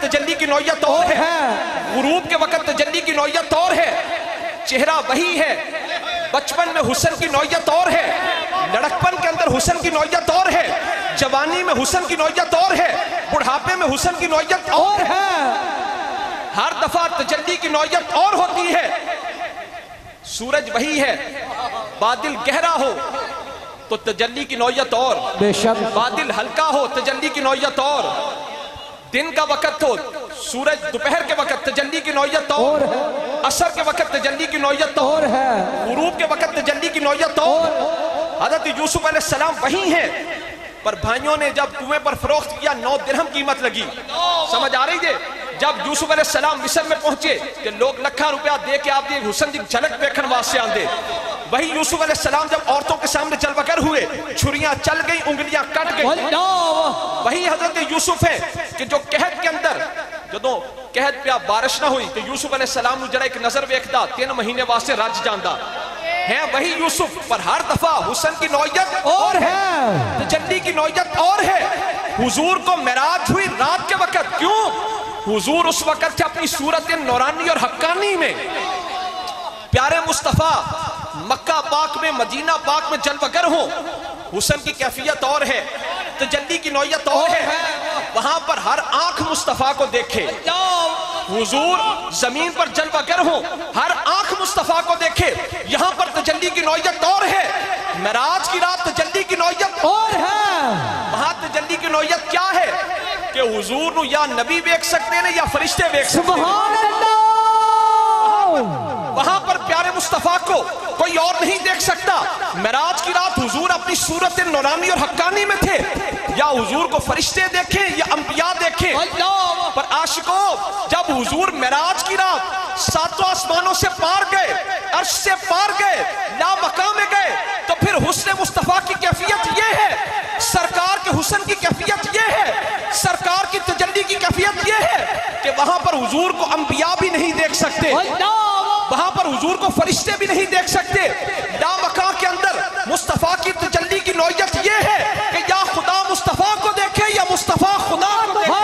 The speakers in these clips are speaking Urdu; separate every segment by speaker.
Speaker 1: تجلی کی نوعیت اور ہے، غروب کے وقت تجلی کی نوعیت اور ہے، چہرہ وہی ہے، بچپن میں حسن کی نوعیت اور ہے، لڑکپن کے اندر حسن کی نوعیت اور ہے، جوانی میں حسن کی نوعیت اور ہے، بڑھاپے میں حسن کی نوعیت اور ہے، ہر دفعہ تجلی کی نوعیت اور ہوتی ہے۔ سورج وہی ہے، بادل گہرا ہو تو تجلی کی نوعیت اور، بادل ہلکا ہو تجلی کی نوعیت اور، دن کا وقت ہو سورج دوپہر کے وقت تجلی کی نوعیت اور، عصر کے وقت تجلی کی نوعیت اور، غروب کے وقت تجلی کی نوعیت اور۔ حضرت یوسف علیہ السلام وہی ہیں، پر بھائیوں نے جب کنویں پر فروخت کیا 9 درہم قیمت لگی، سمجھ آ رہی ہے؟ جب یوسف علیہ السلام مصر میں پہنچے کہ لوگ لکھاں روپیہ دے کے آپ دی حسن دی جھلک دیکھن واسطے آندے، وہی یوسف علیہ السلام جب عورتوں کے سامنے جلوگر ہوئے، چھریاں چل گئی، انگلیاں کٹ گئی، وہی حضرت یوسف ہے کہ جو قحط کے اندر جدوں قحط پہ بارش نہ ہوئی کہ یوسف علیہ السلام نے جڑا ایک نظر ویکھدا 3 مہینے واسطے رج جاندا ہے، وہی یوسف، پر ہر دفعہ حسن کی نوعیت اور ہے، تجلی کی نوعیت اور ہے۔ حضور کو معراج ہوئی رات کے وقت، کیوں؟ حضور اس وقت تھے اپنی صورت نورانی اور حقانی میں، پیارے مصطفیٰ مکہ پاک میں مدینہ پاک میں جلوگر ہوں، حسن کی کیفیت اور ہے، تجلی کی نوعیت اور ہے، وہاں پر ہر آنکھ مصطفیٰ کو دیکھے، حضور زمین پر جلوگر ہوں، ہر آنکھ مصطفیٰ کو دیکھے، یہاں پر تجلی کی نوعیت اور ہے، معراج کی رات تجلی کی نوعیت اور ہے، وہاں تجلی کی نوعیت کیا ہے کہ حضور نو یا نبی بیک سکتے ہیں یا فرشتے بیک سکتے ہیں،
Speaker 2: سبحان اللہ،
Speaker 1: وہاں پر پیارے مصطفیٰ کو کوئی اور نہیں دیکھ سکتا۔ معراج کی رات حضور اپنی صورت نورانی اور حقانی میں تھے، یا حضور کو فرشتے دیکھیں یا انبیاء دیکھیں، پر عاشقوں جب حضور معراج کی رات 7 آسمانوں سے پار گئے، عرش سے پار گئے، لا مقام میں گئے، تو پھر حسن مصطفیٰ کی کیفیت یہ ہے، سرکار کے حسن کی کیفیت یہ ہے، سرکار کی تجلی کی کیفیت یہ ہے کہ وہاں پر حضور کو انبیاء بھی نہیں دیکھ سکتے، وہاں پر حضور کو فرشتے بھی نہیں دیکھ سکتے، لا مقام کے اندر مصطفیٰ کی تجلی کی نوعیت یہ ہے کہ یا خدا مصطفیٰ کو دیکھے یا مصطفیٰ خدا کو دیکھے۔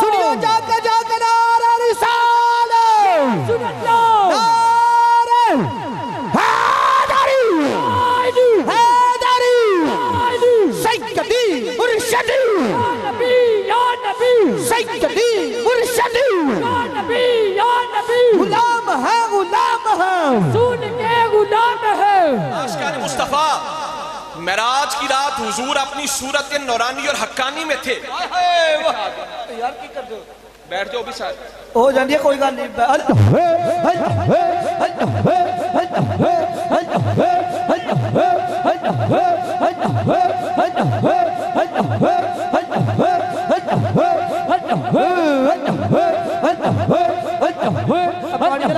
Speaker 2: سنیو جاتا جاتا نعرہ رسالت، نعرہ حیدری، حیدری، سیدی مرشدی، یا نبی، سیدی مرشدی، یا نبی، یا نبی، غلام ہے، غلام ہے، رسول کے غلام ہے۔
Speaker 1: عاشقان مصطفیٰ معراج کی رات حضور اپنی صورت نورانی اور حقانی میں تھے،
Speaker 2: یار کی کر دو،
Speaker 1: بیٹھ جاؤ بھی ساتھ
Speaker 2: ہو جاندی ہے کوئی گل نہیں،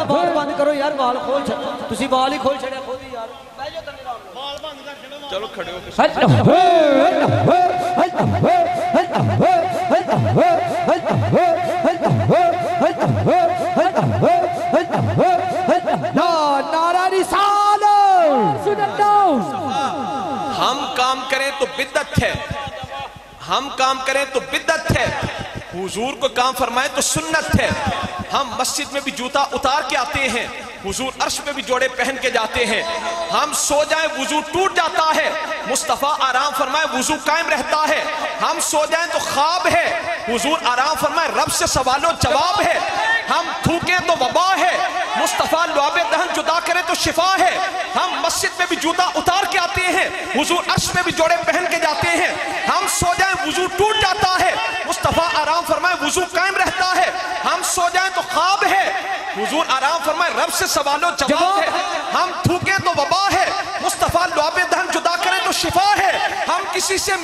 Speaker 2: بال بند کرو یار، بال کھول تسی بال ہی کھول چھڑیا خود ہی یار،
Speaker 1: چلو کھڑے ہو
Speaker 2: نعرہ رسالت، سنتا
Speaker 1: ہم کام کریں تو بدعت ہے، ہم کام کریں تو بدعت ہے، حضور کو کام فرمائیں تو سنت ہے، ہم مسجد میں بھی جوتا اتار کے آتے ہیں، حضور عرش میں بھی جوڑے پہن کے جاتے ہیں، ہم سو جائیں وضو ٹوٹ جاتا ہے، مصطفیٰ آرام فرمائے وضو قائم رہتا ہے، ہم سو جائیں تو خواب ہے، حضور آرام فرمائے رب سے سوال و جواب ہے، ہم تھوکیں تو وبا ہے، مصطفیٰ لعاب دہن جدا کرے تو شفا ہے، ہم مسجد میں بھی جوتا اتار کے آتے ہیں، حضور عرش میں بھی جوڑے پہن کے جاتے ہیں، ہم سو جائیں وضو ٹوٹ جاتا ہے، مصطفیٰ آرام فرمائے وضو قائم رہتا ہے، ہم سو جائیں تو خواب ہے، حضور آرام فرمائے رب سے سوال و جواب ہے، ہم تھوکیں تو وبا ہے، مصطفیٰ لعاب دہن جدا کرے تو شفا ہے، ہم کسی سے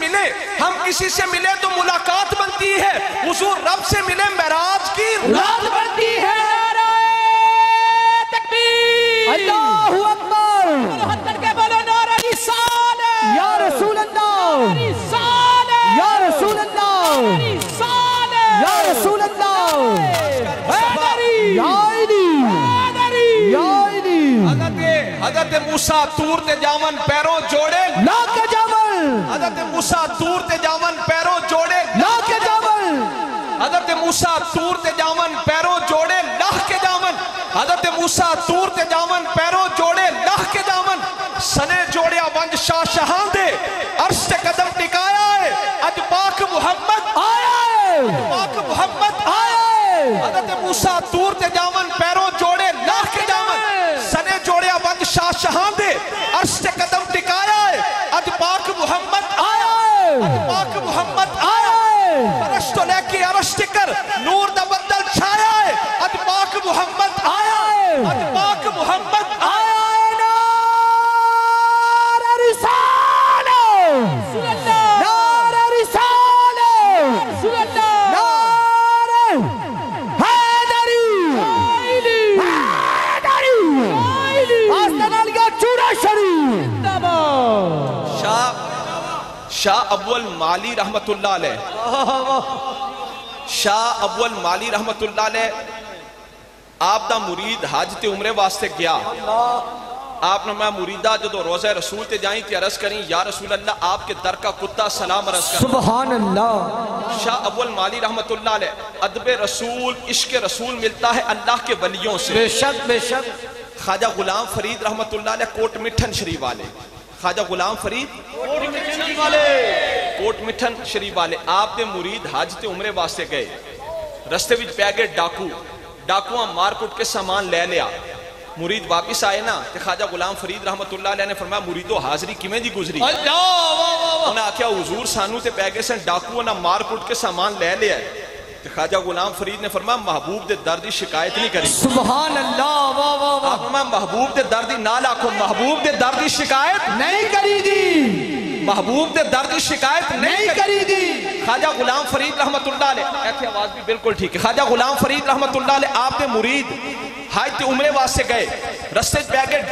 Speaker 1: ملے تو ملاقات بنتی ہے، حضور رب سے ملے معراج کی رات بنتی ہے۔
Speaker 2: اللہ اکبر،
Speaker 3: حضرت کے بولو نعرہ رسالت،
Speaker 2: یا رسول اللہ، یا رسول اللہ، یا رسول اللہ،
Speaker 3: حیدری،
Speaker 2: یا علی، یا علی،
Speaker 1: حضرت موسیٰ تور تے جاون پیروں جوڑے
Speaker 2: لاکھ
Speaker 1: موسیٰ تور تے جاون پیرو جوڑے
Speaker 2: لا کے جاول
Speaker 1: حضرت موسیٰ تور تے جاون پیرو جوڑے لاہ کے جاون حضرت موسیٰ تور تے جاون پیرو جوڑے لاہ کے جاون سنے جوڑیا ونج شاہ شہاں دے عرش تے قدم ٹکایا ہے اج پاک محمد
Speaker 2: آیا ہے
Speaker 1: پاک محمد
Speaker 2: آیا ہے
Speaker 1: حضرت موسیٰ تور تے جاون پیرو جوڑے لاہ کے جاون سنے جوڑیا ونج شاہ شہاں دے عرش تے قدم ٹکایا ہے اج پاک محمد
Speaker 2: آیا ہے
Speaker 1: پاک محمد
Speaker 2: آیا ہے
Speaker 1: عرش تو لے کے عرش ٹکر نور دا بدل چھایا ہے اج پاک محمد
Speaker 2: آیا ہے
Speaker 1: اج پاک محمد
Speaker 2: آیا ہے نعرہ رسالہ
Speaker 3: رسول اللہ
Speaker 2: نعرہ رسالہ
Speaker 3: رسول اللہ
Speaker 2: نعرہ حیدری حیدری آستان علیہ چورا شریف
Speaker 1: شاہ اول مالی رحمت اللہ علیہ شاہ اول مالی رحمت اللہ علیہ آپ دا مرید حج تے عمرے واسطے گیا آپ نے میں مریدہ جدو روزہ رسول تے جائیں تے عرض کریں یا رسول اللہ آپ کے در کا کتا سلام عرض کریں
Speaker 2: سبحان اللہ
Speaker 1: شاہ اول مالی رحمت اللہ علیہ ادب رسول عشق رسول ملتا ہے اللہ کے ولیوں سے
Speaker 2: بے شک بے شک
Speaker 1: خواجہ غلام فرید رحمت اللہ علیہ کوٹ مٹھن شریف والے خواجہ غلام فرید کوٹ مٹھن شریف والے آپ دے مرید حج تے عمرے واسطے گئے رستے وچ پہ گئے ڈاکوਆਂ مار کٹ کے سامان لے لیا مرید واپس آئے نا تے خواجہ غلام فرید رحمت اللہ علیہ نے فرمایا مریدو حاضری کیویں دی گزری انہاں آکھیا حضور سانو تے پہ گئے سن ڈاکو نہ مار کٹ کے سامان لے لیا تے خواجہ غلام فرید نے فرمایا محبوب دے دردی شکایت نہیں کری
Speaker 2: سبحان اللہ واہ واہ واہ
Speaker 1: آپ میں محبوب دے دردی نہ لاکھو محبوب دے دردی شکایت
Speaker 2: نہیں کری دی
Speaker 1: محبوب دے دردی شکایت
Speaker 2: نہیں کری دی
Speaker 1: خواجہ غلام فرید رحمت اللہ علیہ ایتھے آواز بھی بالکل ٹھیک ہے خواجہ غلام فرید رحمت اللہ علیہ آپ نے مرید حج تے عمرے واسطے گئے رستے پہ گئے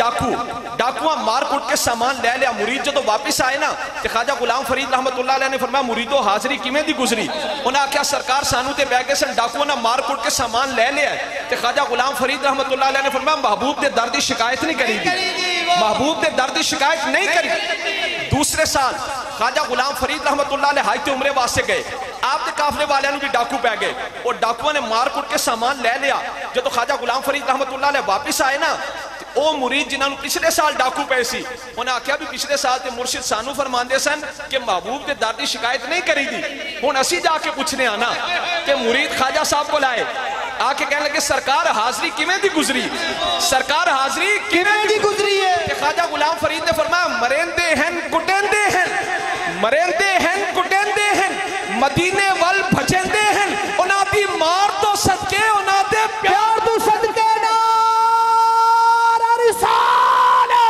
Speaker 1: ڈاکوਆਂ مار کٹ کے سامان لے لیا مرید جو تو واپس آئے نا تے خواجہ غلام فرید رحمت اللہ علیہ نے فرمایا مریدو حاضری کیویں دی گزری انہاں کیا سرکار سانو تے بہ گئے سن ڈاکوਆਂ نہ مار کٹ کے سامان لے لیا تے خواجہ غلام فرید رحمت اللہ علیہ نے فرمایا محبوب دے دردی شکایت نہیں کری دی محبوب دے دردی شکایت نہیں کری دوسرے سال خواجہ غلام فرید رحمت اللہ علیہ حج تے عمرے واسطے گئے آپ دے قافلے والوں بھی ڈاکو پہ گئے اور ڈاکوਆਂ نے مار کٹ کے سامان لے لیا جب تو خواجہ غلام فرید رحمت اللہ علیہ واپس آئے نا او مرید جنہوں پچھلے سال ڈاکو پہ سی انہاں آکھیا بھی پچھلے سال تے مرشد سانو فرماندے سن کہ محبوب دے دردی شکایت نہیں کری دی ہن اسی جا کے پوچھنے آنا کہ مرید خواجہ صاحب کو لائے آ کے کہنے لگے سرکار حاضری کیویں دی گزری سرکار حاضری کیویں دی گزری ہے کہ خواجہ غلام فرید نے فرمایا مریندے ہیں گٹیندے ہیں مریندے ہیں گٹیندے ہیں مدینے وال بھجندے ہیں انہاں دی مار تو صدقے انہاں دے پیار تو صدقے نعرہ رسالہ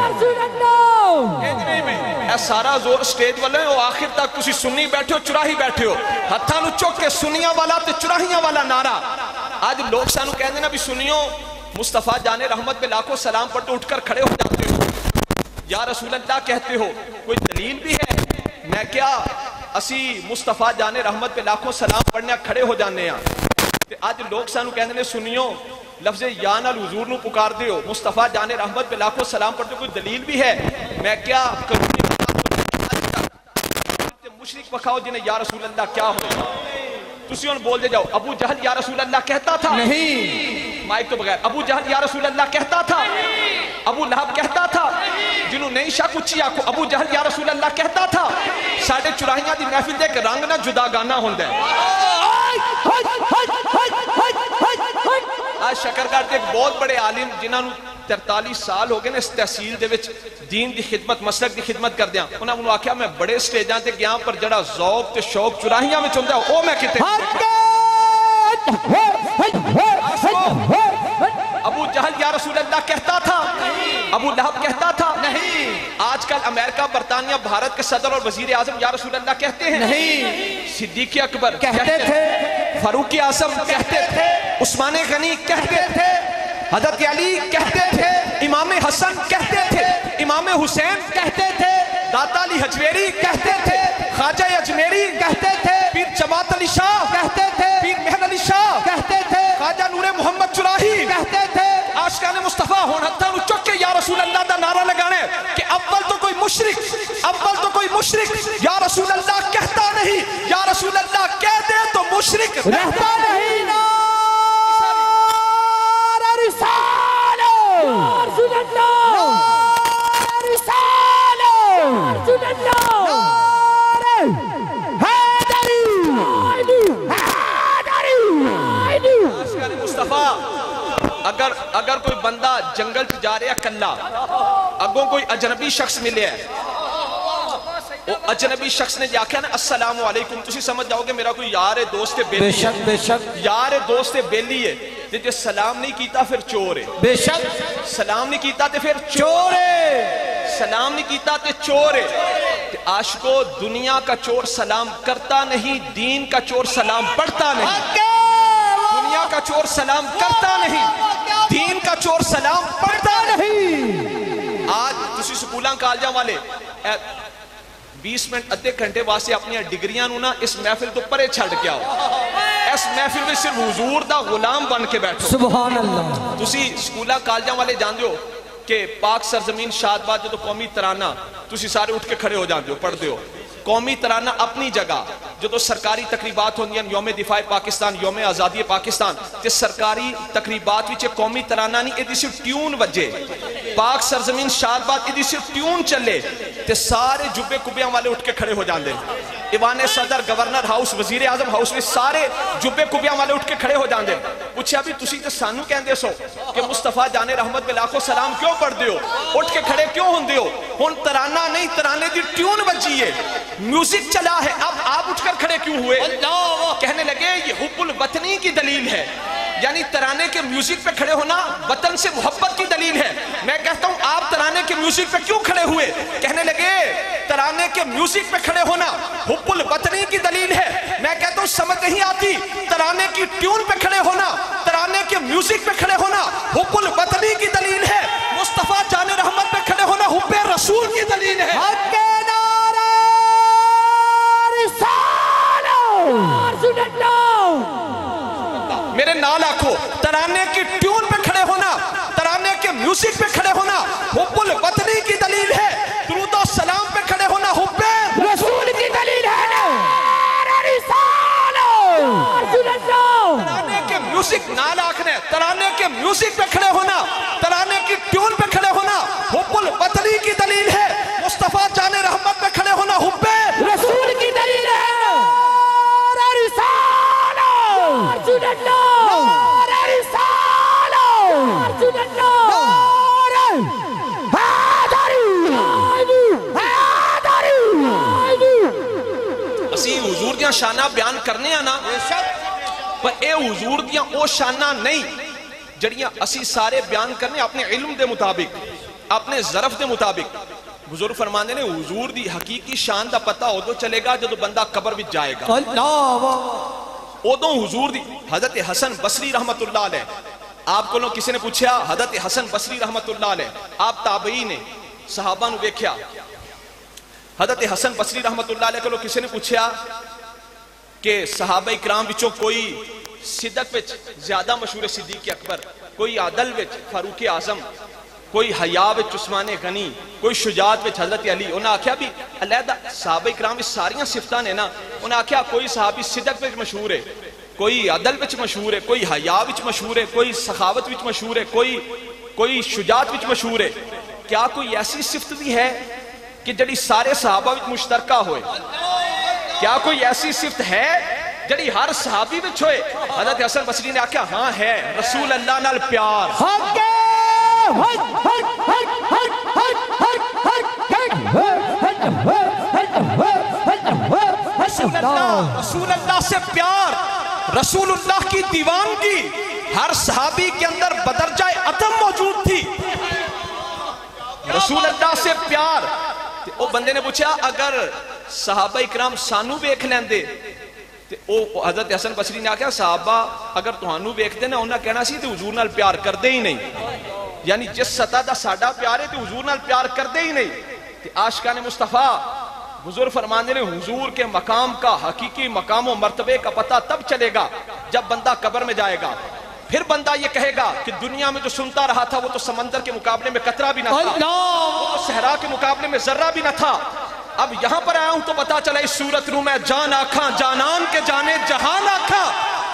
Speaker 3: رسول اللہ
Speaker 1: اے سارا زور سٹیج والے ہو آخر تک تسی سنی بیٹھے ہو چراہی بیٹھے ہو ہتھاں نو چک کے سنیاں والا تے چراہیاں والا نعرہ آج لوگ سانو کہندے نا بھی سنیوں مصطفیٰ جان رحمت پہ لاکھوں سلام پڑھتے اٹھ کر کھڑے ہو جاتے ہو یا رسول اللہ کہتے ہو کوئی دلیل بھی ہے میں کیا اسی مصطفیٰ جان رحمت پہ لاکھوں سلام پڑھنے کھڑے ہو جانے ہیں آج لوگ سانو کہندے نے سنیوں لفظ یا نال حضور نو پکار دے ہو مصطفیٰ جان رحمت پہ لاکھوں سلام پڑھتے کوئی دلیل بھی ہے میں کیا مشرک بکھاؤ جنہیں یا رسول اللہ کیا ہو تسی ان بول دے جاؤ ابو جہل یا رسول اللہ کہتا تھا نہیں مائک تو بغیر ابو جہل یا رسول اللہ کہتا تھا ابو لہب کہتا تھا جنہوں نہیں شک اچھی آکو ابو جہل یا رسول اللہ کہتا تھا ساڑھے چراہیاں دی محفل دے کہ رنگ نہ جدا گانا ہوندے آج شکرگار ایک بہت بڑے عالم جنہوں 43 سال ہو گئے نا اس تحصیل دے وچ دین دی خدمت مسلک دی خدمت کر دیا انہوں نے آکھیا میں بڑے سٹیجاں تے گیاں پر جڑا ذوق تے شوق چراہیاں میں چندہ او میں کتے ابو جہل یا رسول اللہ کہتا تھا ابو لہب کہتا تھا نہیں آج کل امریکہ برطانیہ بھارت کے صدر اور وزیر اعظم یا رسول اللہ کہتے ہیں نہیں صدیق اکبر کہتے تھے فاروق اعظم کہتے تھے عثمان غنی کہتے تھے حضرت علی کہتے تھے امام حسن کہتے تھے امام حسین کہتے تھے داتا علی حجویری کہتے تھے خواجہ اجمیری کہتے تھے پیر جماعت علی شاہ کہتے تھے پیر مہر علی شاہ کہتے تھے خواجہ نور محمد چراہی کہتے تھے عاشقان مصطفیٰ ہون ہتھاں نو چک کے یا رسول اللہ دا نعرہ لگانے کہ اول تو کوئی مشرک یا مشرک
Speaker 3: رہتا نہیں نعرہ رسالہ رسول اللہ نعرہ رسالہ رسول اللہ نعرہ حیدری حیدری حیدری
Speaker 1: عاشقان مصطفیٰ اگر کوئی بندہ جنگل چ جا رہا ہے کلا اگوں کوئی اجنبی شخص ملے ہے وہ اجنبی شخص نے جا کے نا السلام علیکم تسی سمجھ جاؤ گے میرا کوئی یار ہے دوست ہے بیلی ہے
Speaker 2: بے شک
Speaker 1: یار ہے دوست ہے بیلی ہے جے سلام نہیں کیتا پھر چور ہے
Speaker 2: بے شک
Speaker 1: سلام نہیں کیتا تے پھر چور ہے سلام نہیں کیتا تے چور ہے عاشقو دنیا کا چور سلام کرتا نہیں دین کا چور سلام پڑھتا نہیں دنیا کا چور سلام کرتا نہیں دین کا چور سلام پڑھتا نہیں آج تسی سکولاں کالجاں والے 20 منٹ ادھے گھنٹے واسطے اپنی ڈگریاں نو نا اس محفل تو پرے چھڑ کے آؤ اس محفل میں صرف حضور دا غلام بن کے بیٹھو
Speaker 2: سبحان اللہ
Speaker 1: تسی سکولاں کالجاں والے جان دیو کہ پاک سرزمین شاد باد جو تو قومی ترانہ تسی سارے اٹھ کے کھڑے ہو جان دیو پڑھ دیو قومی ترانہ اپنی جگہ جو تو سرکاری تقریبات ہوندی ہیں یوم دفاع پاکستان یوم آزادی پاکستان تے سرکاری تقریبات وچ قومی ترانہ نہیں ایدی صرف ٹیون وجے پاک سرزمین شاد باد ایدی صرف ٹیون چلے تے سارے جبے کبیاں والے اٹھ کے کھڑے ہو جان دے ایوان صدر گورنر ہاؤس وزیر اعظم ہاؤس میں سارے جبے کبیاں والے اٹھ کے کھڑے ہو جان دے پوچھا بھی تسی تے سانو کہندے سو کہ مصطفیٰ جان رحمت میں لاکھوں سلام کیوں پڑھ دیو اٹھ کے کھڑے کیوں ہوں دیو ہن ترانہ نہیں ترانے دی ٹیون بجی ہے میوزک چلا ہے اب آپ اٹھ کر کھڑے کیوں ہوئے کہنے لگے یہ حب الوطنی کی دلیل ہے یعنی ترانے کے میوزک پہ کھڑے ہونا وطن سے محبت کی دلیل ہے میں کہتا ہوں آپ ترانے کے میوزک پہ کیوں کھڑے ہوئے کہنے لگے ترانے کے میوزک پہ کھڑے ہونا حب الوطنی کی دلیل ہے میں کہتا ہوں سمجھ نہیں آتی ترانے کی ٹیون پہ کھڑے ہونا ترانے کے میوزک پہ کھڑے ہونا حب الوطنی کی دلیل ہے مصطفیٰ جان رحمت پہ کھڑے ہونا حب رسول کی دلیل ہے میرے نال آکھو ترانے کی ٹیون پہ کھڑے ہونا ترانے کے میوزک پہ کھڑے ہونا حب الوطنی کی دلیل ہے درود و سلام پہ کھڑے ہونا حب
Speaker 3: رسول کی دلیل ہے
Speaker 1: ترانے کے میوزک نال آکھنے ترانے کے میوزک پہ کھڑے ہونا ترانے کی ٹیون پہ کھڑے ہونا حب الوطنی کی دلیل ہے مصطفیٰ جان رحمت پہ کھڑے ہونا حب
Speaker 3: رسول کی دلیل ہے رسول اللہ رسالہ رسول اللہ
Speaker 1: اسی حضور دیاں شانہ بیان کرنے آنا پر اے حضور دیاں او شانہ نہیں جڑیاں اسی سارے بیان کرنے اپنے علم دے مطابق اپنے ظرف دے مطابق حضور فرمانے نے حضور دی حقیقی شان دا پتہ ہو تو چلے گا جب بندہ قبر بھی جائے گا ادو حضور دی حضرت حسن بصری رحمت اللہ علیہ آپ کو کسی نے پوچھا حضرت حسن بصری رحمت اللہ علیہ آپ تابعی نے صحابہ نو دیکھیا حضرت حسن بصری رحمت اللہ علیہ کو کسی نے پوچھا کہ صحابہ اکرام وچوں کوئی صدق وچ زیادہ مشہور صدیق اکبر کوئی عدل وچ فاروق اعظم کوئی حیا وچ عثمان غنی کوئی شجاعت وچ حضرت علی انہاں آکھیا بھی علیحدہ صحابہ اکرام اس ساریاں صفتاں نے نا انہاں آکھیا کوئی صحابی صدق وچ مشہور ہے کوئی عدل وچ مشہور ہے کوئی حیا وچ مشہور ہے کوئی سخاوت وچ مشہور ہے کوئی شجاعت وچ مشہور ہے کیا کوئی ایسی صفت بھی ہے کہ جڑی سارے صحابہ وچ مشترکہ ہوئے کیا کوئی ایسی صفت ہے جڑی ہر صحابی وچ ہوئے حضرت حسن بصری نے آکھیا ہاں ہے رسول اللہ نال پیار رسول اللہ سے پیار رسول اللہ کی دیوانگی ہر صحابی کے اندر بدرجہ عدم موجود تھی رسول اللہ سے پیار وہ بندے نے پوچھا اگر صحابہ اکرام سانو بیک لیندے حضرت حسن بصری نے آکھا صحابہ اگر تہانو بیک دے نا انہاں کہنا سی تو حضور نال پیار کر دے ہی نہیں یعنی جس سطح دا ساڈا پیار ہے تو حضور نال پیار کر دے ہی نہیں عاشقان مصطفیٰ حضور فرمانے نے حضور کے مقام کا حقیقی مقام و مرتبے کا پتہ تب چلے گا جب بندہ قبر میں جائے گا پھر بندہ یہ کہے گا کہ دنیا میں جو سنتا رہا تھا وہ تو سمندر کے مقابلے میں قطرہ بھی نہ تھا وہ تو صحرا کے مقابلے میں ذرہ بھی نہ تھا اب یہاں پر آیا ہوں تو پتا چلا اس صورت رو میں جان آکھاں جانان کے جانے جہان آکھاں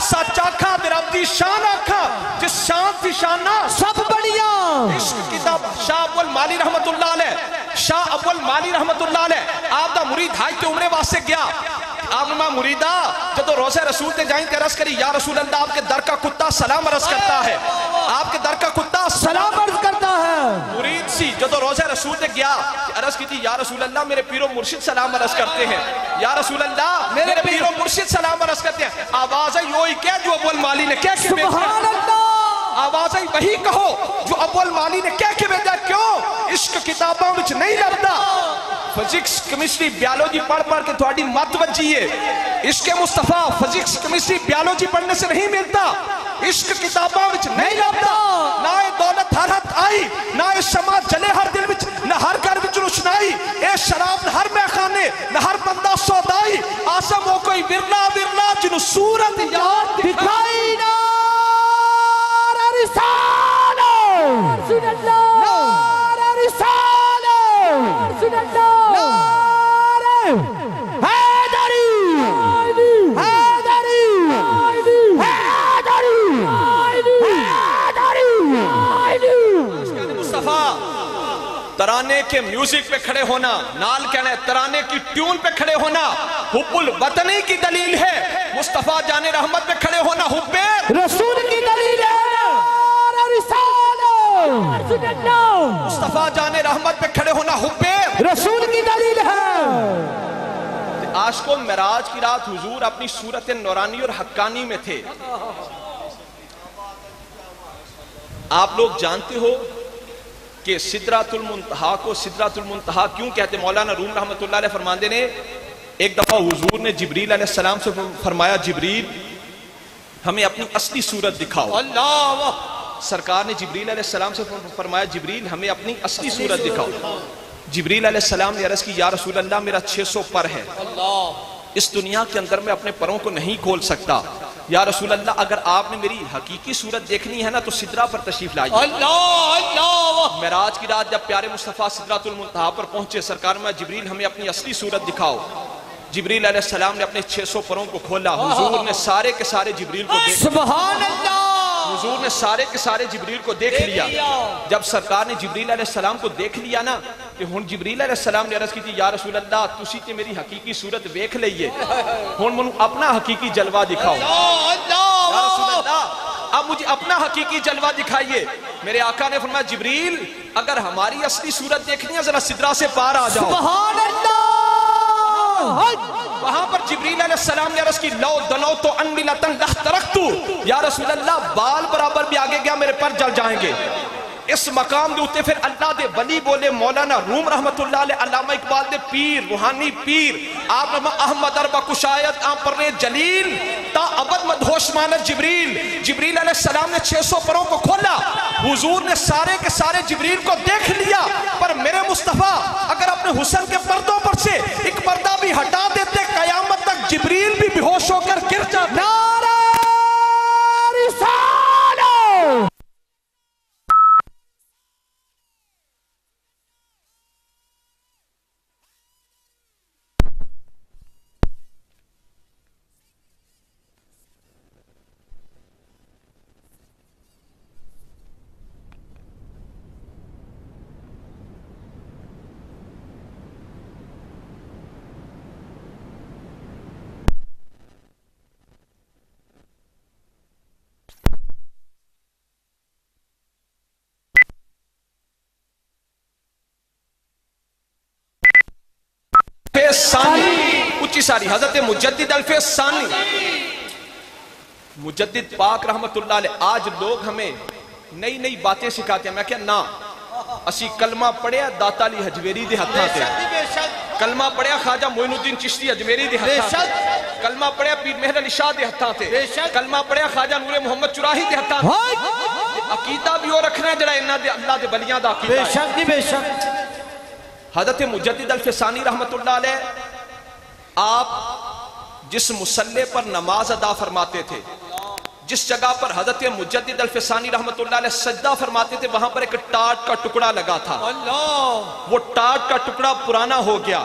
Speaker 1: سچ آکھاں درابدی شان آکھاں جس شان تھی شانہ
Speaker 2: سب بڑھیا
Speaker 1: عشق کتاب شاہ اول مالی رحمت اللہ علیہ شاہ اول مالی رحمت اللہ علیہ آپ دا مرید ہائی تے عمرے واسے گیا آپ نما مریدہ جدو روزہ رسول تے جائیں تے عرض کری یا رسول اللہ آپ کے در کا کتا سلام عرض کرتا ہے آپ کے در کا کتا
Speaker 2: سلام عرض کرتا ہے
Speaker 1: مرید سی جدو روزہ رسول تے گیا عرض کی تھی یا رسول اللہ میرے پیر و مرشد سلام عرض کرتے ہیں یا رسول اللہ میرے پیر و مرشد سلام عرض کرتے ہیں آوازیں یوئی کیا جو اول مالی نے کہہ کے
Speaker 2: سبحان اللہ
Speaker 1: آوازیں وہی کہو جو اول مالی نے کہہ کے بھیجا کیوں عشق کتابوں وچ نہیں لبدا فزکس کیمسٹری بیالوجی پڑھ پڑھ کے تھوڑی مت وجی ہے عشق مصطفیٰ فزکس کیمسٹری بیالوجی پڑھنے سے نہیں ملتا عشق کتابوں وچ نہیں لبدا نہ دولت ہر ہاتھ آئی نہ شمع جلے ہر دل وچ نہ ہر گھر وچ روشنائی اے شراب نہ ہر میخانے نہ ہر بندہ سودائی آسم ہو کوئی ورلا ورلا جنو صورت یاد
Speaker 2: دکھائی نا
Speaker 3: رسالہ رسول اللہ نعرہ رسالہ رسول اللہ نعرہ حیدری حیدری حیدری
Speaker 1: حیدری مصطفیٰ ترانے کے میوزک پہ کھڑے ہونا نال کہنا ہے ترانے کی ٹیون پہ کھڑے ہونا حب الوطنی کی دلیل ہے مصطفیٰ جان رحمت پہ کھڑے ہونا حب
Speaker 2: رسول کی دلیل ہے
Speaker 1: مصطفیٰ جان رحمت پہ کھڑے ہونا حب
Speaker 2: رسول کی دلیل ہے
Speaker 1: عاشق و معراج کی رات حضور اپنی صورت نورانی اور حقانی میں تھے آپ لوگ جانتے ہو کہ سدرۃ المنتہا کو سدرۃ المنتہا کیوں کہتے مولانا روم رحمت اللہ علیہ فرماندے نے ایک دفعہ حضور نے جبریل علیہ السلام سے فرمایا جبریل ہمیں اپنی اصلی صورت دکھاؤ اللہ سرکار نے جبریل علیہ السلام سے فرمایا جبریل ہمیں اپنی اصلی صورت دکھاؤ جبریل علیہ السلام نے عرض کی یا رسول اللہ میرا 600 پر ہے اس دنیا کے اندر میں اپنے پروں کو نہیں کھول سکتا یا رسول اللہ اگر آپ نے میری حقیقی صورت دیکھنی ہے نا تو سدرہ پر تشریف لائیے اللہ معراج کی رات جب پیارے مصطفیٰ سدرۃ المنتہا پر پہنچے سرکار میں جبریل ہمیں اپنی اصلی صورت دکھاؤ جبریل علیہ السلام نے اپنے 600 پروں کو کھولا حضور نے سارے کے سارے جبریل کو دیکھ
Speaker 2: سبحان اللہ
Speaker 1: حضور نے سارے کے سارے جبریل کو دیکھ لیا جب سرکار نے جبریل علیہ السلام کو دیکھ لیا نا کہ ہن جبریل علیہ السلام نے عرض کی تھی یا رسول اللہ تسی تے میری حقیقی صورت دیکھ لئیے ہن منو اپنا حقیقی جلوہ دکھاؤ یا رسول اللہ اب مجھے اپنا حقیقی جلوہ دکھائیے میرے آقا نے فرمایا جبریل اگر ہماری اصلی صورت دیکھنی ہے ذرا سدرہ سے پار آ جاؤ
Speaker 2: سبحان اللہ
Speaker 1: وہاں پر جبریل علیہ السلام نے عرض کی لو دنو تو انملتن لخترکتو یا رسول اللہ بال برابر بھی آگے گیا میرے پر جل جائیں گے اس مقام دے ہوتے پھر اللہ دے ولی بولے مولانا روم رحمت اللہ علیہ علامہ اقبال دے پیر روحانی پیر آپ نما احمد اربا کشایت آن پر جلیل تا ابد مدہوش مانت جبریل جبریل علیہ السلام نے 600 پروں کو کھولا حضور نے سارے کے سارے جبریل کو دیکھ لیا پر میرے مصطفیٰ اگر اپنے حسن کے پردوں پر سے ایک پردہ بھی ہٹا دیتے قیامت تک جبریل بھی بے ہوش ہو کر گر جاتے
Speaker 3: نعرہ رسالہ
Speaker 1: اچھی ساری حضرت مجدد الفیض ثانی مجدد پاک رحمت اللہ علیہ آج لوگ ہمیں نئی نئی باتیں سکھاتے ہیں میں کہا نا اسی کلمہ پڑھیا داتا علی حجویری دے ہتھاں تے کلمہ پڑھیا خواجہ معین الدین چشتی اجمیری دے ہتھاں تے کلمہ پڑھیا پیر مہر علی شاہ دے ہتھاں تے کلمہ پڑھیا خواجہ نور محمد چراہی دے ہتھاں تے عقیدہ بھی ہو رکھنا ہے جڑا انہاں دے اللہ دے بلیاں دا عقیدہ
Speaker 2: بے شک نہیں بے شک
Speaker 1: حضرت مجدد الفسانی رحمت اللہ علیہ آپ جس مسلح پر نماز ادا فرماتے تھے جس جگہ پر حضرت مجدد الفسانی رحمت اللہ علیہ سجدہ فرماتے تھے وہاں پر ایک ٹاٹ کا ٹکڑا لگا تھا وہ ٹاٹ کا ٹکڑا پرانا ہو گیا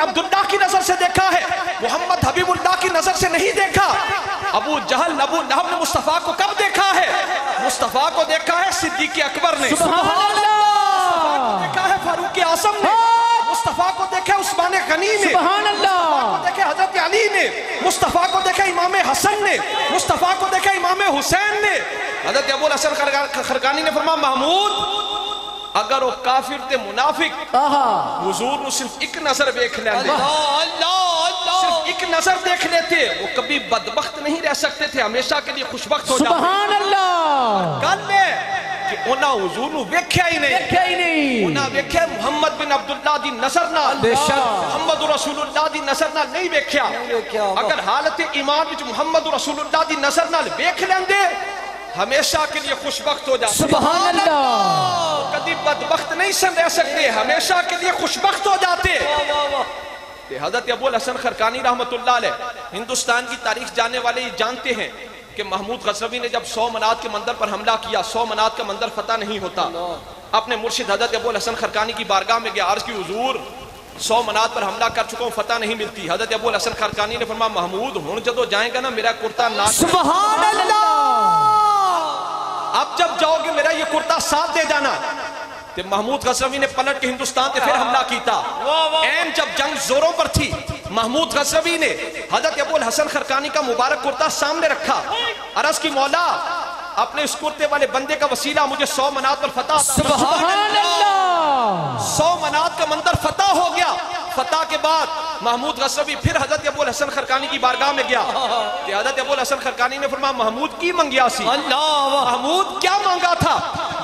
Speaker 1: بن عبداللہ کی نظر سے دیکھا ہے، محمد حبیب اللہ کی نظر سے نہیں دیکھا۔ ابو جہل ابو لہب نے مصطفیٰ کو کب دیکھا ہے؟ مصطفیٰ کو دیکھا ہے صدیق اکبر نے،
Speaker 2: سبحان اللہ،
Speaker 1: مصطفیٰ کو دیکھا ہے فاروق اعظم نے، مصطفیٰ کو دیکھا ہے عثمان غنی نے،
Speaker 2: سبحان اللہ،
Speaker 1: مصطفیٰ کو دیکھا حضرت علی نے، مصطفیٰ کو دیکھا امام حسن نے، مصطفیٰ کو دیکھا امام حسین نے۔ حضرت ابو الحسن خرقانی نے فرمایا محمود اگر وہ کافر تے منافق حضور نے صرف ایک نظر دیکھ لیتے، صرف ایک نظر دیکھ لیتے، وہ کبھی بدبخت نہیں رہ سکتے تھے، ہمیشہ کے لیے خوشبخت ہو جاتے۔
Speaker 2: سبحان اللہ،
Speaker 1: گل ہے کہ انہاں حضور نو ویکھیا ہی نہیں، انہاں ویکھیا محمد بن عبداللہ دی نظر نال، محمد رسول اللہ دی نظر نال نہیں ویکھیا۔ اگر حالت ایمان وچ محمد رسول اللہ دی نظر نال ویکھ لیندے ہمیشہ کے لیے خوشبخت ہو جاتے،
Speaker 2: سبحان اللہ،
Speaker 1: کبھی بدبخت نہیں سن رہ سکتے، ہمیشہ کے لیے خوشبخت ہو جاتے۔ حضرت ابو الحسن خرقانی رحمت اللہ علیہ ہندوستان کی تاریخ جاننے والے یہ جانتے ہیں کہ محمود غزنوی نے جب 100 منات کے مندر پر حملہ کیا، 100 منات کا مندر فتح نہیں ہوتا، اپنے مرشد حضرت ابو الحسن خرقانی کی بارگاہ میں گیا، عرض کی حضور 100 منات پر حملہ کر چکا ہوں، فتح نہیں ملتی۔ حضرت ابو الحسن خرقانی نے فرمایا محمود ہن جدو جائیں گا نا میرا کرتا نہ،
Speaker 2: سبحان اللہ،
Speaker 1: اب جب جاؤ گے میرا یہ کرتا ساتھ دے جانا۔ تو محمود غزنوی نے پلٹ کے ہندوستان تے پھر حملہ کیتا، این جب جنگ زوروں پر تھی محمود غزنوی نے حضرت ابو الحسن خرقانی کا مبارک کرتا سامنے رکھا، عرض کی مولا اپنے اس کرتے والے بندے کا وسیلہ مجھے 100 منات پر فتح،
Speaker 2: سبحان اللہ،
Speaker 1: 100 منات کا مندر فتح ہو گیا۔ فتح کے بعد محمود غزنوی پھر حضرت ابو الحسن خرقانی کی بارگاہ میں گیا کہ حضرت ابو الحسن خرقانی نے فرمایا محمود کی منگیا سی، محمود کیا مانگا تھا؟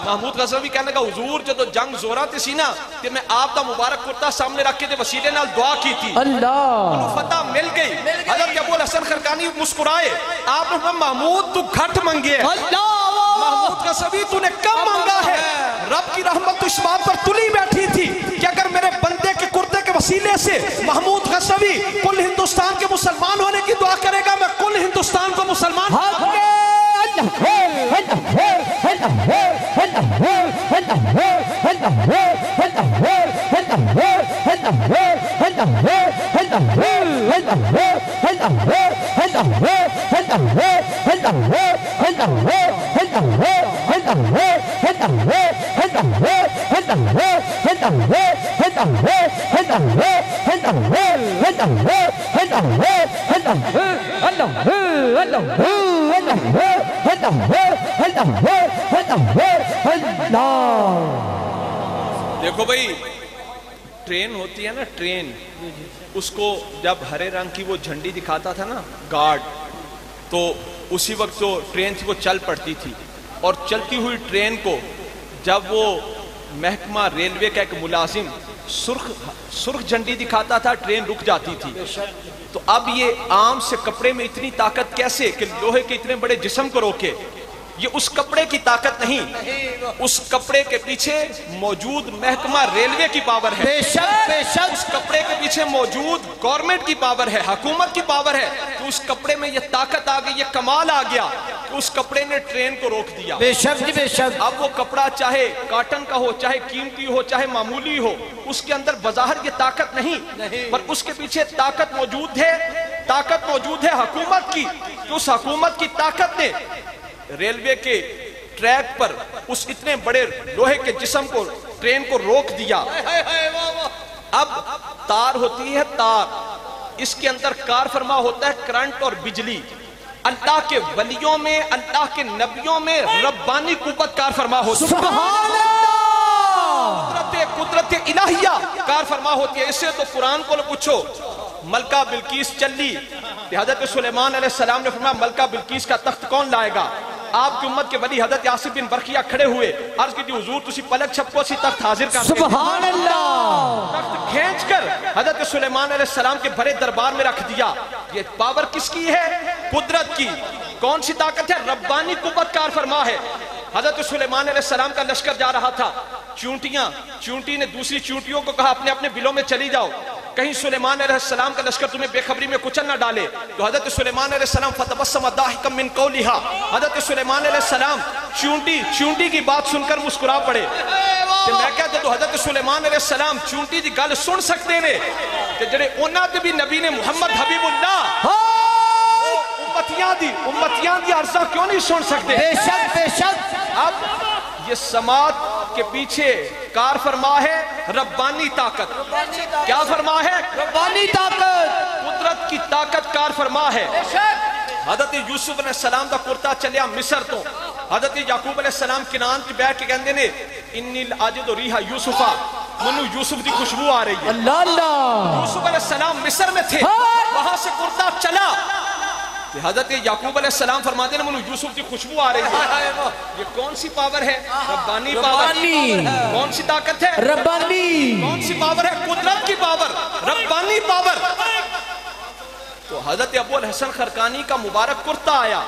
Speaker 1: محمود غزنوی کہنے لگا حضور جدو جنگ زورا تے سی نا کہ میں آپ دا مبارک کرتا سامنے رکھ کے تے وسیلے نال دعا کی تھی، انہوں فتح مل گئی۔ حضرت ابو الحسن خرقانی مسکرائے، آپ نے فرمایا محمود تو گھٹ منگے، محمود غزنوی تو نے کم مانگا ہے؟ رب کی رحمت تو اس بات پر تلی بیٹھی تھی کہ اگر میرے بندے کے کرتے کے وسیلے سے محمود غزنوی کل ہندوستان کے مسلمان ہونے کی دعا کرے گا، میں کل ہندوستان کو مسلمان دیکھو بھئی ٹرین ہوتی ہے نا، ٹرین اس کو جب ہرے رنگ کی وہ جھنڈی دکھاتا تھا نا گارڈ، تو اسی وقت جو ٹرین تھی وہ چل پڑتی تھی، اور چلتی ہوئی ٹرین کو جب وہ محکمہ ریلوے کا ایک ملازم سرخ جھنڈی دکھاتا تھا ٹرین رک جاتی تھی۔ تو اب یہ عام سے کپڑے میں اتنی طاقت کیسے کہ لوہے کے اتنے بڑے جسم کو روکے؟ یہ اس کپڑے کی طاقت نہیں، اس کپڑے کے پیچھے موجود محکمہ ریلوے کی پاور ہے،
Speaker 2: بے شک بے شک،
Speaker 1: اس کپڑے کے پیچھے موجود گورنمنٹ کی پاور ہے، حکومت کی پاور ہے۔ تو اس کپڑے میں یہ طاقت آ گئی، یہ کمال آ گیا کہ اس کپڑے نے ٹرین کو روک دیا۔
Speaker 2: بے شک جی بے شک،
Speaker 1: اب وہ کپڑا چاہے کاٹن کا ہو، چاہے قیمتی ہو، چاہے معمولی ہو، اس کے اندر بظاہر یہ طاقت نہیں، پر اس کے پیچھے طاقت موجود ہے حکومت کی، کہ اس حکومت کی طاقت نے ریلوے کے ٹریک پر اس اتنے بڑے لوہے کے جسم کو ٹرین کو روک دیا۔ اب تار ہوتی ہے تار، اس کے اندر کار فرما ہوتا ہے کرنٹ اور بجلی۔ اللہ کے ولیوں میں، اللہ کے نبیوں میں ربانی قوت کار فرما ہوتی ہے،
Speaker 2: سبحان اللہ،
Speaker 1: قدرت الہیہ کار فرما ہوتی ہے۔ اس سے تو قرآن کو پوچھو، ملکہ بلقیس چلی، حضرت سلیمان علیہ السلام نے فرمایا ملکہ بلقیس کا تخت کون لائے گا؟ آپ کی امت کے ولی حضرت یاسر بن برقیہ کھڑے ہوئے، عرض کی تھی حضور تسی پلک چھپکو سی تخت حاضر کر دیں۔
Speaker 2: سبحان اللہ،
Speaker 1: تخت کھینچ کر حضرت سلیمان علیہ السلام کے بھرے دربار میں رکھ دیا۔ یہ پاور کس کی ہے؟ قدرت کی۔ کون سی طاقت ہے؟ ربانی قوت کار فرما ہے۔ حضرت سلیمان علیہ السلام کا لشکر جا رہا تھا، چونٹی نے دوسری چونٹیوں کو کہا اپنے اپنے بلوں میں چلی جاؤ، کہیں سلیمان علیہ السلام کا لشکر تمہیں بے خبری میں کچل نہ ڈالے۔ تو حضرت سلیمان علیہ السلام فتبسم ضاحکا من قولہا، حضرت سلیمان علیہ السلام چونٹی کی بات سن کر مسکرا پڑے۔ کہ میں کہا جدو حضرت سلیمان علیہ السلام چونٹی دی گل سن سکتے نے کہ جڑے اونا تے بھی نبی نے محمد حبیب اللہ امتیاں دی عرضہ کیوں نہیں سن سکتے؟
Speaker 2: بے شک بے شک.
Speaker 1: اب یہ سماعت کے پیچھے کار فرما ہے ربانی طاقت. کیا فرما ہے؟
Speaker 2: ربانی طاقت.
Speaker 1: قدرت کی طاقت کار فرما ہے. حضرت یوسف علیہ السلام دا کرتا چلیا مصر تو حضرت یعقوب علیہ السلام کنان کی بیٹھ کے کہندے نے انی اجد ریحا یوسفا منو یوسف دی خوشبو آ رہی ہے.
Speaker 2: اللہ اللہ.
Speaker 1: یوسف علیہ السلام مصر میں تھے, وہاں سے کرتا چلا کہ حضرت یعقوب علیہ السلام فرماتے ہیں منو یوسف دی خوشبو آ رہی ہے. یہ کون سی پاور ہے؟ ربانی پاور. کون سی طاقت ہے؟
Speaker 2: ربانی.
Speaker 1: کون سی پاور ہے؟ قدرت کی پاور, ربانی پاور. تو حضرت ابو الحسن خرقانی کا مبارک کرتا آیا,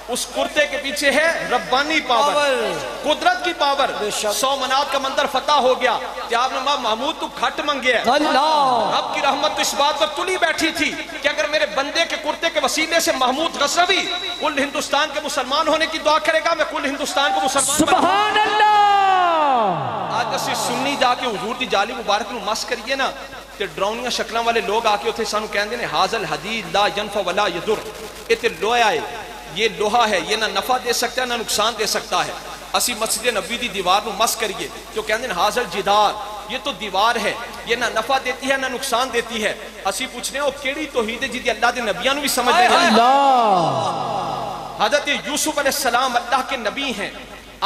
Speaker 1: اس کرتے کے پیچھے ہے ربانی پاور, قدرت کی پاور. 100 منات کا مندر فتح ہو گیا کہ آپ نے محمود تو گھٹ منگے ہے.
Speaker 2: اللہ.
Speaker 1: رب کی رحمت تو اس بات پر تلی بیٹھی تھی کہ اگر میرے بندے کے کرتے کے وسیلے سے محمود غزنوی کل ہندوستان کے مسلمان ہونے کی دعا کرے گا, میں کل ہندوستان کو مسلمان
Speaker 2: سبحان اللہ.
Speaker 1: آج اسی سنی جا کے حضور دی جالی مبارک نو مس کریے نا تے ڈراؤنیاں شکلاں والے لوگ آ کے اتھے سانو کہندے نے حاضل حدید لا ینفع ولا یضر, اتے لوہا ہے, یہ لوہا ہے, یہ نہ نفع دے سکتا ہے نہ نقصان دے سکتا ہے. اسی مسجد نبی دی دیوار نو مس کریے جو کہندے نے حاضل جدار, یہ تو دیوار ہے, یہ نہ نفع دیتی ہے نہ نقصان دیتی ہے. اسی پوچھنے او کیڑی توحید ہے جدی اللہ دے نبیاں نو بھی سمجھ نہیں آئی.
Speaker 2: اللہ.
Speaker 1: حضرت یوسف علیہ السلام اللہ کے نبی ہیں,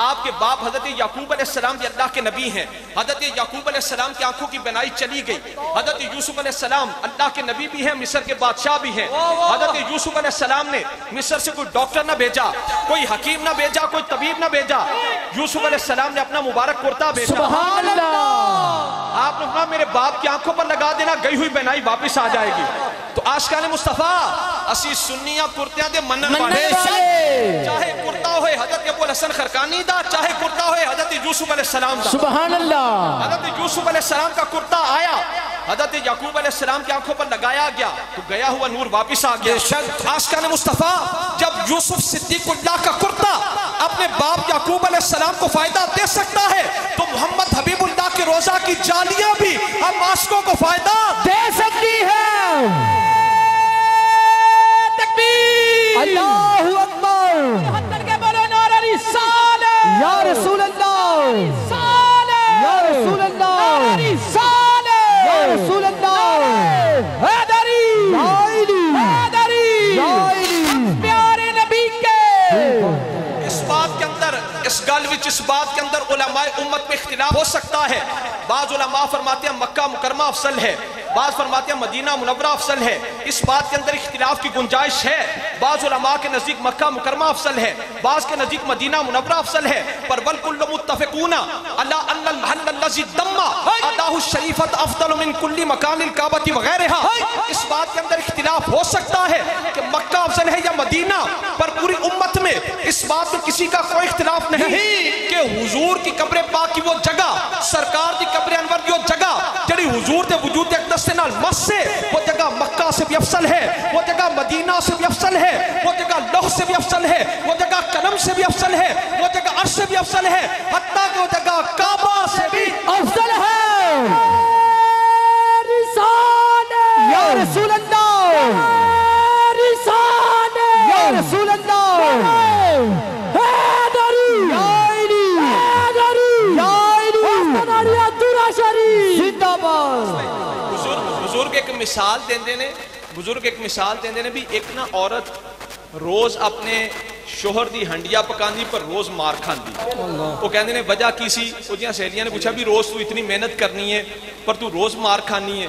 Speaker 1: آپ کے باپ حضرت یعقوب علیہ السلام بھی اللہ کے نبی ہیں. حضرت یعقوب علیہ السلام کی آنکھوں کی بینائی چلی گئی. حضرت یوسف علیہ السلام اللہ کے نبی بھی ہیں, مصر کے بادشاہ بھی ہیں. حضرت یوسف علیہ السلام نے مصر سے کوئی ڈاکٹر نہ بھیجا, کوئی حکیم نہ بھیجا, کوئی طبیب نہ بھیجا. یوسف علیہ السلام نے اپنا مبارک کرتا بھیجا.
Speaker 2: سبحان اللہ.
Speaker 1: آپ نے کہا میرے باپ کی آنکھوں پر لگا دینا, گئی ہوئی بینائی واپس آ جائے گی. تو عاشقان مصطفیٰ اسی سنیاں کرتیاں دے منن والے, چاہے کرتا ہوئے حضرت ابو الحسن خرقانی دا, چاہے کرتا ہوئے حضرت یوسف علیہ السلام دا.
Speaker 2: سبحان اللہ.
Speaker 1: حضرت یوسف علیہ السلام کا کرتا آیا, حضرت یعقوب علیہ السلام کی آنکھوں پر لگایا گیا تو گیا ہوا نور واپس آ گیا. عاشقان مصطفیٰ جب یوسف صدیق اللہ کا کرتا اپنے باپ یعقوب علیہ السلام کو فائدہ دے سکتا ہے تو محمد حبیب اللہ کے روزہ کی جالیاں بھی ہم عاشقوں کو فائدہ
Speaker 2: دے سکتی ہے. تکبیر. اللہ اکبر. یا رسول اللہ, یا رسول اللہ, یا رسول اللہ, حیدری, حیدری, پیارے نبی کے.
Speaker 1: اس بات کے اندر, اس گالوچ اس بات کے اندر علماء امت میں اختلاف ہو سکتا ہے. بعض علماء فرماتے ہیں مکہ مکرمہ افضل ہے, بعض فرماتے ہیں مدینہ منورہ افضل ہے. اس بات کے اندر اختلاف کی گنجائش ہے. بعض علماء کے نزدیک مکہ مکرمہ افضل ہے, بعض کے نزدیک مدینہ منورہ افضل ہے. پر والکل متفقون علی ان المحل الذی دم اداہ الشریفۃ افضل من کل مکان الکعبۃ وغیرہ. اس بات کے اندر اختلاف ہو سکتا ہے کہ مکہ افضل ہے یا مدینہ, پر پوری امت میں اس بات میں کسی کا کوئی اختلاف نہیں کہ حضور کی قبر پاک کی وہ جگہ, سرکار کی قبر انور کی وہ جگہ جڑی حضور دے وجود اقدس نال مس سے, وہ جگہ مکہ سے بھی افضل ہے, وہ جگہ مدینہ سے بھی افضل ہے, وہ جگہ لوح سے بھی افضل ہے, وہ جگہ قلم سے بھی افضل ہے, وہ جگہ عرش سے بھی افضل ہے, حتیٰ کہ وہ جگہ کعبہ سے بھی
Speaker 2: افضل ہے. یا رسول اللہ, یا رسول اللہ, حیدری, زندہ باد.
Speaker 1: بزرگ ایک مثال دیندے نے, بزرگ ایک مثال دیندے نے بھی. ایک نا عورت روز اپنے شوہر دی ہنڈیا پکاندی پر روز مار کھاندی. وہ کہندے نے وجہ کی سی, وہ جیاں سہیلیاں نے پوچھا بھی روز تو اتنی محنت کرنی ہے پر تو روز مار کھانی ہے.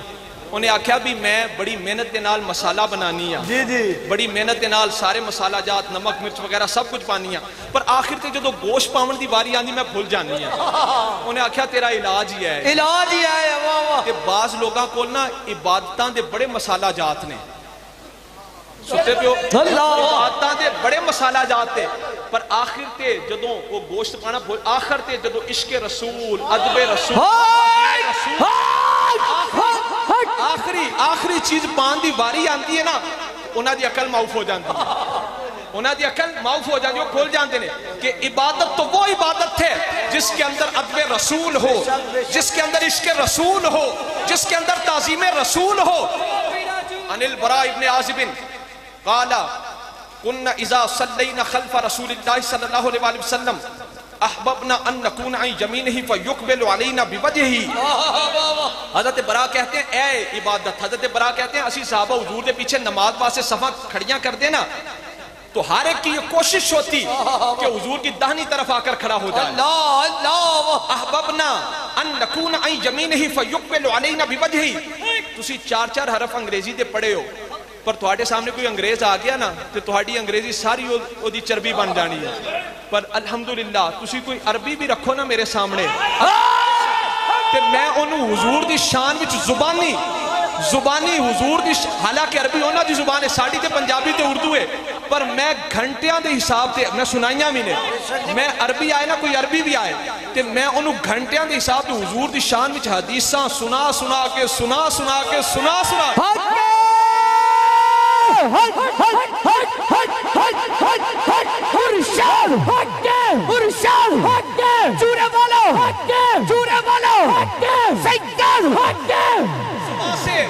Speaker 1: انہیں آکھیا بھی میں بڑی محنت کے نال مسالہ بنانی ہے,
Speaker 2: جی جی,
Speaker 1: بڑی محنت کے نال سارے مسالہ جات نمک مرچ وغیرہ سب کچھ پانی ہے, پر آخر تے جدو گوشت پاون دی باری آندی میں بھول جانی ہے. انہیں آکھیا تیرا علاج ہی ہے,
Speaker 2: علاج ہی ہے. واہ واہ.
Speaker 1: کہ بعض لوگاں کو نا عبادتاں دے بڑے مسالہ جات نے, ستے پیو, عبادتاں دے بڑے مسالہ جات نے, پر آخر تے جدو وہ گوشت پانا بھول, آخر تے جدو عشق رسول, ادب رسول, آخری چیز پان دی واری آندی ہے نا, انہاں دی عقل معاف ہو جاندی ہے. انہاں دی عقل معاف ہو جاندی ہو کھول جاندے نے کہ عبادت تو وہ عبادت ہے جس کے اندر ادب رسول ہو، جس کے اندر عشق رسول ہو، جس کے اندر تعظیم رسول ہو۔ عن البراء ابن عازب قال كنا اذا صلينا خلف رسول الله صلى الله عليه وسلم احببنا ان نكون عن يمينه فيقبل علينا بوجهه۔ حضرت براء کہتے ہیں اے عبادت، حضرت براء کہتے ہیں اسی صحابہ حضور دے پیچھے نماز واسطے صفاں کھڑیاں کر دینا تو ہر ایک کی یہ کوشش ہوتی کہ حضور کی داہنی طرف آ کر کھڑا ہو جائے۔ احببنا ان نکون عن یمینہ فیقبل علینا بوجہہ۔ تسی چار چار حرف انگریزی دے پڑھے ہو پر تہاڈے سامنے کوئی انگریز آ گیا نا تو تہاڈی انگریزی ساری او دی چربی بن جانی ہے۔ پر الحمدللہ تسی کوئی عربی بھی رکھو نا میرے سامنے تے میں انہوں حضور دی شان وچ زبانی حضور دی، حالانکہ عربی ہونا دی زبان ہے، ساڑی تے پنجابی تے اردو ہے، پر میں گھنٹیاں دے حساب تے میں سنائیاں بھی نے، میں عربی آئے نا کوئی عربی بھی آئے تے میں انہوں گھنٹیاں دے حساب تے حضور دی شان وچ حدیثاں سنا کے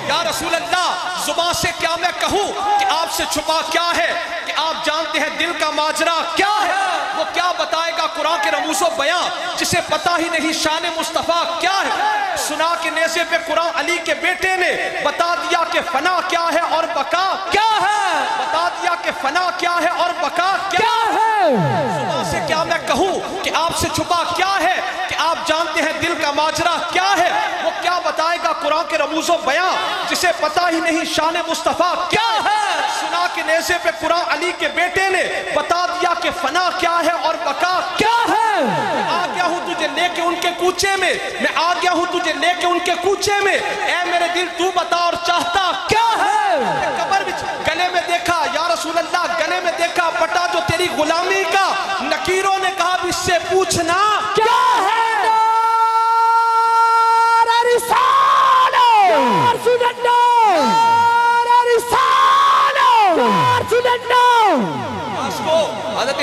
Speaker 1: یا رسول اللہ زبان سے کیا میں کہوں کہ آپ سے چھپا کیا ہے، کہ آپ جانتے ہیں دل کا ماجرا کیا ہے، وہ کیا بتائے گا قرآن کے رموز و بیان جسے پتہ ہی نہیں شان مصطفیٰ کیا ہے۔ سنا کے نیزے پہ قرآن علی کے بیٹے نے بتا دیا کہ فنا کیا ہے اور بقا کیا ہے، بتا دیا کہ فنا کیا ہے اور بقا کیا ہے۔ زبان سے کیا میں کہوں کہ آپ سے چھپا کیا ہے، کہ آپ جانتے ہیں دل کا ماجرا کیا ہے، وہ کیا بتائے گا قرآن کے رموز و بیان جسے پتہ ہی نہیں شان مصطفیٰ کیا ہے۔ سنا کے نیزے پہ قرآن علی کے بیٹے نے بتا دیا کہ فنا کیا ہے اور بقا کیا ہے۔ میں آ گیا ہوں تجھے لے کے ان کے کوچے میں، میں آ گیا ہوں تجھے لے کے ان کے کوچے میں، اے میرے دل تو بتا اور چاہتا کیا ہے۔ قبر بچ گلے میں دیکھا یا رسول اللہ، گلے میں دیکھا پٹا جو تیری غلامی کا، نکیروں نے کہا بھی اس سے پوچھنا کیا ہے۔ حضرت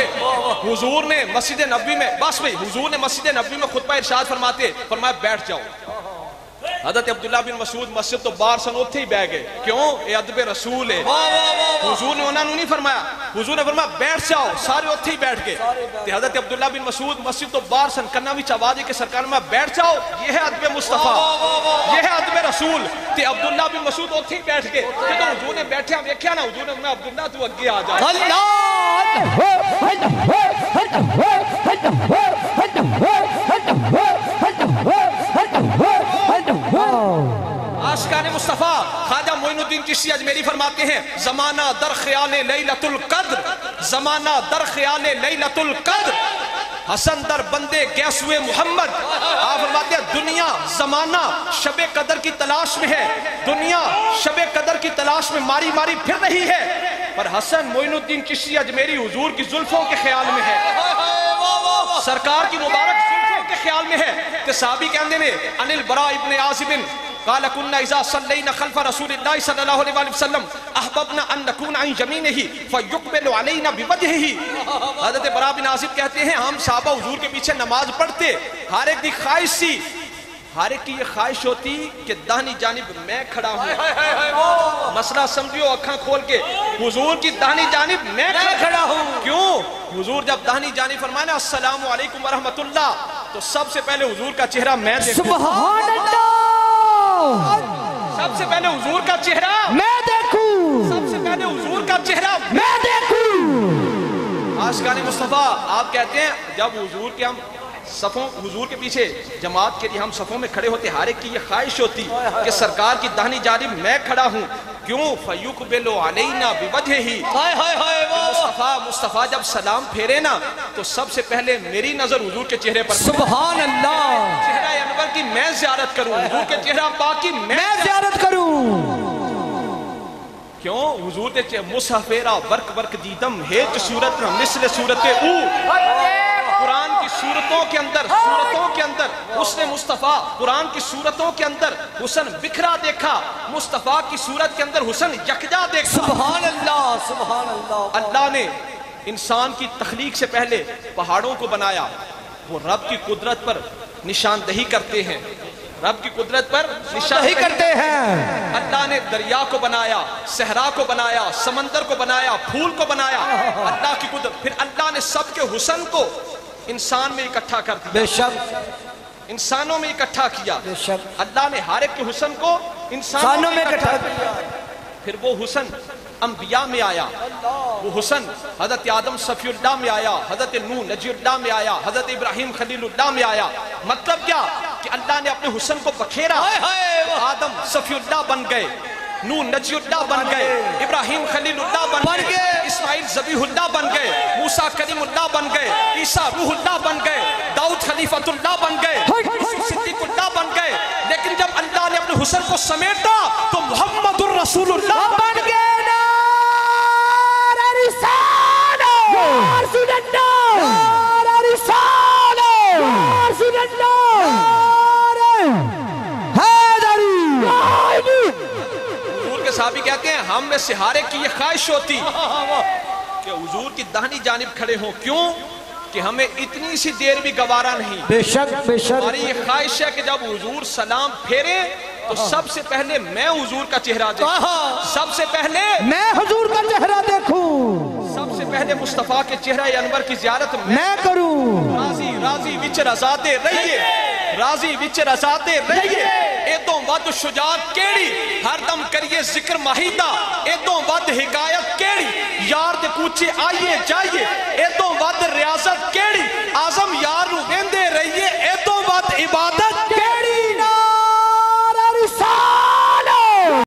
Speaker 1: حضور نے مسجد نبوی میں حضور نے مسجد نبوی میں خطبہ ارشاد فرمایا بیٹھ جاؤ۔ حضرت عبداللہ بن مسعود مسجد تو باہر سن اتھے ہی بیٹھ گئے، کیوں؟ اے ادب رسول ہے۔ حضور نے انہوں نے نہیں فرمایا، حضور نے فرمایا بیٹھ جاؤ، سارے اتھے ہی بیٹھ گئے۔ حضرت عبداللہ بن مسعود مسجد تو باہر سن کرنا بھی چاہوا دے کہ سرکار میں بیٹھ جاؤ، یہ ہے ادب مصطفیٰ، یہ ہے ادب رسول۔ تے عبداللہ بن مسعود اتھے ہی بیٹھ گئے، جب حضور نے بیٹھے ہم دیکھیا نا، حضور نے فرمایا عبداللہ تو اگے آ جا۔ عاشقان مصطفیٰ خواجہ معین الدین چشتی اجمیری فرماتے ہیں زمانہ در خیال لیلۃ القدر، زمانہ در خیال لیلۃ القدر، حسن در بندے گیسوے محمد۔ آپ فرماتے ہیں دنیا زمانہ شب قدر کی تلاش میں ہے، دنیا شب قدر کی تلاش میں ماری پھر رہی ہے، پر حسن معین الدین چشتی اجمیری حضور کی زلفوں کے خیال میں ہے، سرکار کی مبارک زلفوں کے خیال میں ہے۔ کہ صحابی کہندے نے عن البراء ابن عازب قال كنا اذا صلينا خلف رسول الله صلى الله عليه وسلم احببنا ان نكون عن يمينه فيقبل علينا بوجهه۔ حضرت براء بن عازب کہتے ہیں ہم صحابہ حضور کے پیچھے نماز پڑھتے، ہر ایک دی خواہش سی، ہر ایک کی یہ خواہش ہوتی کہ داہنی جانب میں کھڑا ہوں۔ مسئلہ سمجھو اکھاں کھول کے، حضور کی داہنی جانب میں کھڑا ہوں۔ کیوں؟ حضور جب داہنی جانب فرمائے نا السلام علیکم ورحمت اللہ، تو سب سے پہلے حضور کا چہرہ میں دیکھوں،
Speaker 3: سبحان اللہ،
Speaker 1: سب سے پہلے حضور کا چہرہ
Speaker 3: میں دیکھوں،
Speaker 1: سب سے پہلے حضور کا چہرہ
Speaker 3: میں دیکھوں۔
Speaker 1: عاشقان مصطفیٰ آپ کہتے ہیں جب حضور کے ہم صفوں، حضور کے پیچھے جماعت کے لیے ہم صفوں میں کھڑے ہوتے، ہر ایک کی یہ خواہش ہوتی کہ سرکار کی داہنی جانب میں کھڑا ہوں۔ کیوں؟ فَيُقْبِلُ عَلَيْنَا بِوَجْهِهِ۔ مصطفیٰ جب سلام پھیرے نا تو سب سے پہلے میری نظر حضور کے چہرے پر،
Speaker 3: سبحان اللہ،
Speaker 1: چہرہ انور کی میں زیارت کروں، حضور کے چہرہ پاک کی میں
Speaker 3: زیارت کروں۔
Speaker 1: کیوں؟ حضور کے مصحفیرہ ورک دیدم ہیچ صورت مثل صورت او۔ قرآن کی صورتوں کے اندر حسن مصطفیٰ، قرآن کی صورتوں کے اندر حسن بکھرا دیکھا، مصطفیٰ کی صورت کے اندر حسن یکجا دیکھا۔
Speaker 2: سبحان اللہ، سبحان اللہ۔
Speaker 1: اللہ نے انسان کی تخلیق سے پہلے پہاڑوں کو بنایا، وہ رب کی قدرت پر نشاندہی کرتے ہیں، رب کی قدرت پر نشاندہی
Speaker 3: کرتے ہیں۔
Speaker 1: اللہ نے دریا کو بنایا، صحرا کو بنایا، سمندر کو بنایا، پھول کو بنایا، اللہ کی قدرت۔ پھر اللہ نے سب کے حسن کو انسان میں اکٹھا کر دیا،
Speaker 3: بے شک
Speaker 1: انسانوں میں اکٹھا کیا،
Speaker 3: بے شک
Speaker 1: اللہ نے ہر ایک کے حسن کو انسانوں میں اکٹھا کیا۔ پھر وہ حسن انبیاء میں آیا، وہ حسن حضرت آدم صفی اللہ میں آیا، حضرت نوح نجی اللہ میں آیا، حضرت ابراہیم خلیل اللہ میں آیا۔ مطلب کیا کہ اللہ نے اپنے حسن کو بکھیرا، آدم صفی اللہ بن گئے، نوح نجی اللہ بن گئے، ابراہیم خلیل اللہ بن گئے، اسماعیل ذبیح اللہ بن گئے، موسیٰ کریم اللہ بن گئے، عیسیٰ روح اللہ بن گئے، داؤد خلیفۃ اللہ بن گئے، صدیق اللہ بن گئے۔ لیکن جب اللہ نے اپنے حسن کو سمیٹا تو محمد الرسول اللہ بن گئے۔ حضور کے صحابی کہتے ہیں ہم میں سہارے کی یہ خواہش ہوتی کہ حضور کی داہنی جانب کھڑے ہوں، کیوں کہ ہمیں اتنی سی دیر بھی گوارا نہیں۔
Speaker 3: بے شک بے شک
Speaker 1: ہماری یہ خواہش ہے کہ جب حضور سلام پھیرے تو سب سے پہلے میں حضور کا چہرہ دیکھوں، سب سے پہلے
Speaker 3: میں حضور کا چہرہ دیکھوں،
Speaker 1: سب سے پہلے مصطفیٰ کے چہرہ انور کی زیارت
Speaker 3: میں کروں۔
Speaker 1: راضی وچ رضاتے رہیے، راضی وچ رضاتے رہیے۔ ایدوں ود شجاعت کیڑی، ہر دم کریے ذکر ماہیدہ، ایدوں ود حکایت کیڑی، یار دے کوچے آئیے جائیے، ایدوں ود ریاضت کیڑی، آزم یار رو ویندے رہیے، ایدوں ود عبادت کیڑی۔